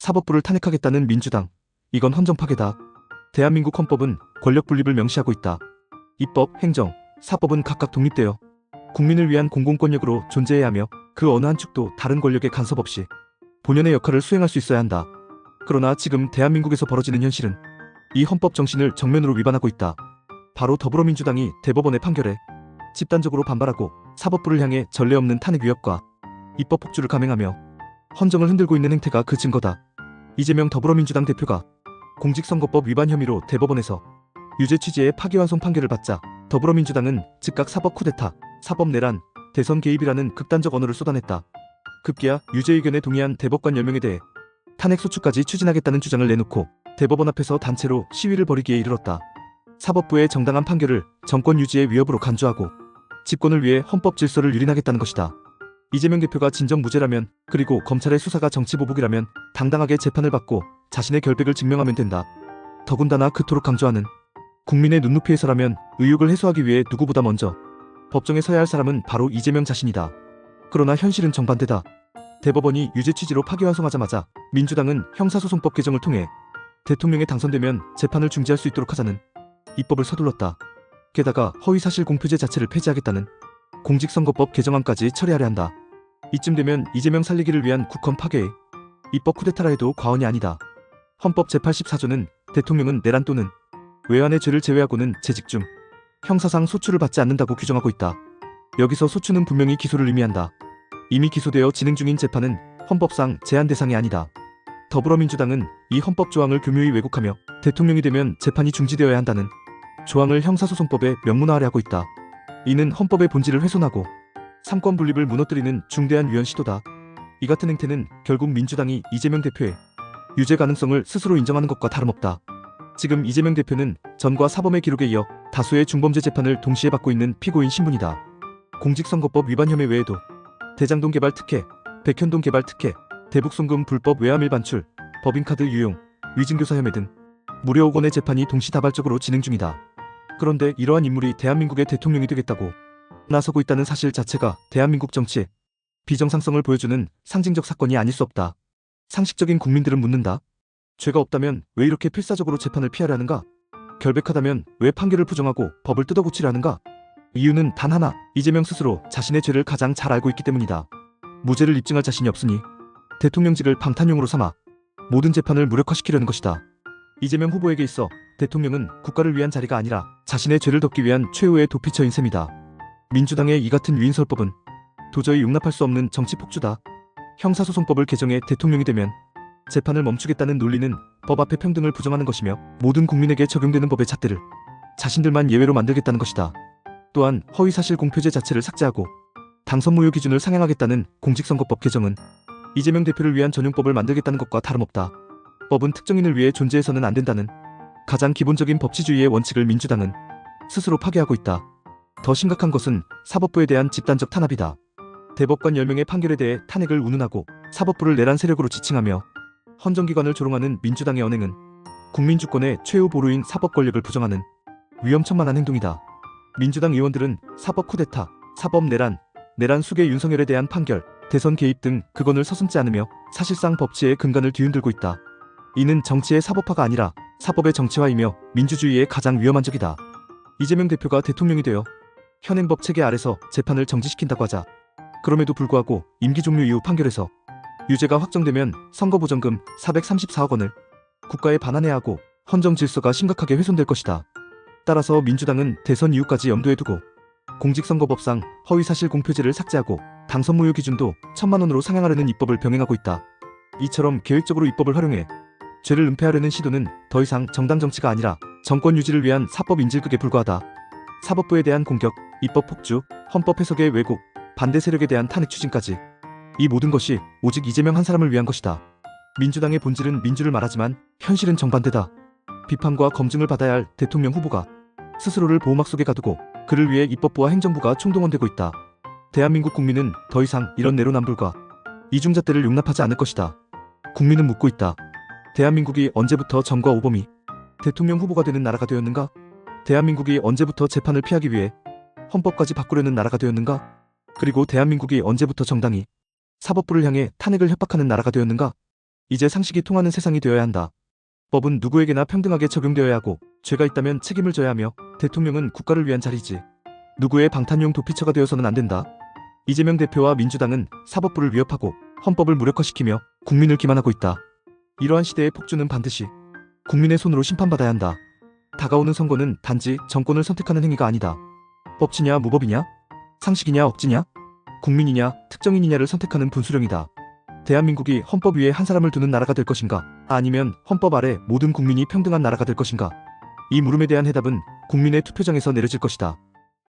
사법부를 탄핵하겠다는 민주당. 이건 헌정 파괴다. 대한민국 헌법은 권력 분립을 명시하고 있다. 입법, 행정, 사법은 각각 독립되어 국민을 위한 공공권력으로 존재해야 하며 그 어느 한 축도 다른 권력의 간섭 없이 본연의 역할을 수행할 수 있어야 한다. 그러나 지금 대한민국에서 벌어지는 현실은 이 헌법 정신을 정면으로 위반하고 있다. 바로 더불어민주당이 대법원의 판결에 집단적으로 반발하고 사법부를 향해 전례 없는 탄핵 위협과 입법 폭주를 감행하며 헌정을 흔들고 있는 행태가 그 증거다. 이재명 더불어민주당 대표가 공직선거법 위반 혐의로 대법원에서 유죄 취지의 파기환송 판결을 받자 더불어민주당은 즉각 사법 쿠데타, 사법 내란, 대선 개입이라는 극단적 언어를 쏟아냈다. 급기야 유죄 의견에 동의한 대법관 10명에 대해 탄핵 소추까지 추진하겠다는 주장을 내놓고 대법원 앞에서 단체로 시위를 벌이기에 이르렀다. 사법부의 정당한 판결을 정권 유지의 위협으로 간주하고 집권을 위해 헌법 질서를 유린하겠다는 것이다. 이재명 대표가 진정 무죄라면, 그리고 검찰의 수사가 정치보복이라면 당당하게 재판을 받고 자신의 결백을 증명하면 된다. 더군다나 그토록 강조하는 국민의 눈높이에서라면 의혹을 해소하기 위해 누구보다 먼저 법정에 서야 할 사람은 바로 이재명 자신이다. 그러나 현실은 정반대다. 대법원이 유죄 취지로 파기환송하자마자 민주당은 형사소송법 개정을 통해 대통령에 당선되면 재판을 중지할 수 있도록 하자는 입법을 서둘렀다. 게다가 허위사실 공표죄 자체를 폐지하겠다는 공직선거법 개정안까지 처리하려 한다. 이쯤 되면 이재명 살리기를 위한 국헌 파괴에 입법 쿠데타라 해도 과언이 아니다. 헌법 제84조는 대통령은 내란 또는 외환의 죄를 제외하고는 재직 중 형사상 소추를 받지 않는다고 규정하고 있다. 여기서 소추는 분명히 기소를 의미한다. 이미 기소되어 진행 중인 재판은 헌법상 제한 대상이 아니다. 더불어민주당은 이 헌법 조항을 교묘히 왜곡하며 대통령이 되면 재판이 중지되어야 한다는 조항을 형사소송법에 명문화하려 하고 있다. 이는 헌법의 본질을 훼손하고 삼권 분립을 무너뜨리는 중대한 위헌 시도다. 이 같은 행태는 결국 민주당이 이재명 대표의 유죄 가능성을 스스로 인정하는 것과 다름없다. 지금 이재명 대표는 전과 사범의 기록에 이어 다수의 중범죄 재판을 동시에 받고 있는 피고인 신분이다. 공직선거법 위반 혐의 외에도 대장동 개발 특혜, 백현동 개발 특혜, 대북송금 불법 외화밀 반출, 법인카드 유용, 위증교사 혐의 등 무려 5건의 재판이 동시다발적으로 진행 중이다. 그런데 이러한 인물이 대한민국의 대통령이 되겠다고 나서고 있다는 사실 자체가 대한민국 정치의 비정상성을 보여주는 상징적 사건이 아닐 수 없다. 상식적인 국민들은 묻는다. 죄가 없다면 왜 이렇게 필사적으로 재판을 피하려 하는가? 결백하다면 왜 판결을 부정하고 법을 뜯어고치려 하는가? 이유는 단 하나, 이재명 스스로 자신의 죄를 가장 잘 알고 있기 때문이다. 무죄를 입증할 자신이 없으니 대통령직을 방탄용으로 삼아 모든 재판을 무력화시키려는 것이다. 이재명 후보에게 있어 대통령은 국가를 위한 자리가 아니라 자신의 죄를 덮기 위한 최후의 도피처인 셈이다. 민주당의 이 같은 유인설법은 도저히 용납할 수 없는 정치 폭주다. 형사소송법을 개정해 대통령이 되면 재판을 멈추겠다는 논리는 법 앞에 평등을 부정하는 것이며 모든 국민에게 적용되는 법의 잣대를 자신들만 예외로 만들겠다는 것이다. 또한 허위사실 공표죄 자체를 삭제하고 당선 무효 기준을 상향하겠다는 공직선거법 개정은 이재명 대표를 위한 전용법을 만들겠다는 것과 다름없다. 법은 특정인을 위해 존재해서는 안 된다는 가장 기본적인 법치주의의 원칙을 민주당은 스스로 파괴하고 있다. 더 심각한 것은 사법부에 대한 집단적 탄압이다. 대법관 10명의 판결에 대해 탄핵을 운운하고 사법부를 내란 세력으로 지칭하며 헌정기관을 조롱하는 민주당의 언행은 국민주권의 최후 보루인 사법 권력을 부정하는 위험천만한 행동이다. 민주당 의원들은 사법 쿠데타, 사법 내란, 내란 수계 윤석열에 대한 판결, 대선 개입 등 극언을 서슴지 않으며 사실상 법치의 근간을 뒤흔들고 있다. 이는 정치의 사법화가 아니라 사법의 정치화이며 민주주의의 가장 위험한 적이다. 이재명 대표가 대통령이 되어 현행법 체계 아래서 재판을 정지시킨다고 하자 그럼에도 불구하고 임기 종료 이후 판결에서 유죄가 확정되면 선거보전금 434억 원을 국가에 반환해야 하고 헌정 질서가 심각하게 훼손될 것이다. 따라서 민주당은 대선 이후까지 염두에 두고 공직선거법상 허위사실 공표죄를 삭제하고 당선 무효 기준도 1,000만 원으로 상향하려는 입법을 병행하고 있다. 이처럼 계획적으로 입법을 활용해 죄를 은폐하려는 시도는 더 이상 정당 정치가 아니라 정권 유지를 위한 사법 인질극에 불과하다. 사법부에 대한 공격, 입법 폭주, 헌법 해석의 왜곡, 반대 세력에 대한 탄핵 추진까지 이 모든 것이 오직 이재명 한 사람을 위한 것이다. 민주당의 본질은 민주를 말하지만 현실은 정반대다. 비판과 검증을 받아야 할 대통령 후보가 스스로를 보호막 속에 가두고 그를 위해 입법부와 행정부가 총동원되고 있다. 대한민국 국민은 더 이상 이런 내로남불과 이중잣대를 용납하지 않을 것이다. 국민은 묻고 있다. 대한민국이 언제부터 정과 오범이 대통령 후보가 되는 나라가 되었는가? 대한민국이 언제부터 재판을 피하기 위해 헌법까지 바꾸려는 나라가 되었는가? 그리고 대한민국이 언제부터 정당이 사법부를 향해 탄핵을 협박하는 나라가 되었는가? 이제 상식이 통하는 세상이 되어야 한다. 법은 누구에게나 평등하게 적용되어야 하고 죄가 있다면 책임을 져야 하며 대통령은 국가를 위한 자리지. 누구의 방탄용 도피처가 되어서는 안 된다. 이재명 대표와 민주당은 사법부를 위협하고 헌법을 무력화시키며 국민을 기만하고 있다. 이러한 시대의 폭주는 반드시 국민의 손으로 심판받아야 한다. 다가오는 선거는 단지 정권을 선택하는 행위가 아니다. 법치냐 무법이냐? 상식이냐 억지냐? 국민이냐 특정인이냐를 선택하는 분수령이다. 대한민국이 헌법 위에 한 사람을 두는 나라가 될 것인가? 아니면 헌법 아래 모든 국민이 평등한 나라가 될 것인가? 이 물음에 대한 해답은 국민의 투표장에서 내려질 것이다.